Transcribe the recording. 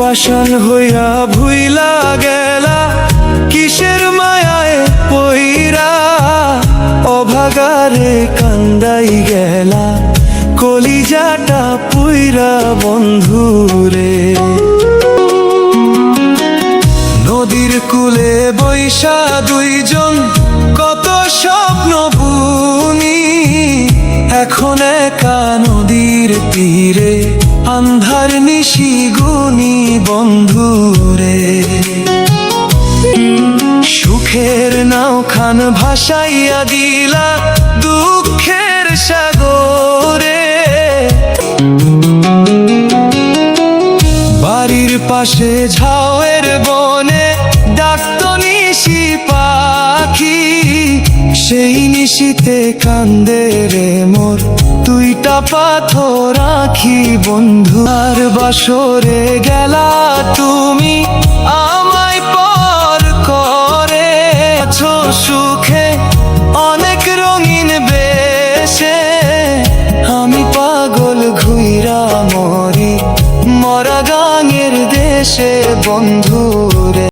পাষাণ হইয়া ভুইলা গেলা কিসের মায়ায় পইরা, অভাগারে কান্দাই গেলা কলিজাটা পুইরা বন্ধুরে। নদীর কূলে বৈশা দুইজন কত স্বপ্ন বুনি, এখন একা নদীর তীরে আন্ধার নিশি গুনি বন্ধুরে। সুখের নাও খান ভাসাইয়া দিলা দুঃখের সাগরে, বাড়ির পাশে ঝাউয়ের বনে ডাকত নিশি পাখি, সেই নিশিতে কান্দে রে মোর দুইটা পাথর আঁখি বন্ধু। আর বাসরে গেলা তুমি আমায় পর করে, আছো সুখে অনেক রঙিন বেশে, আমি পাগল ঘুইরা মরি মরা গাঙের দেশে বন্ধুরে।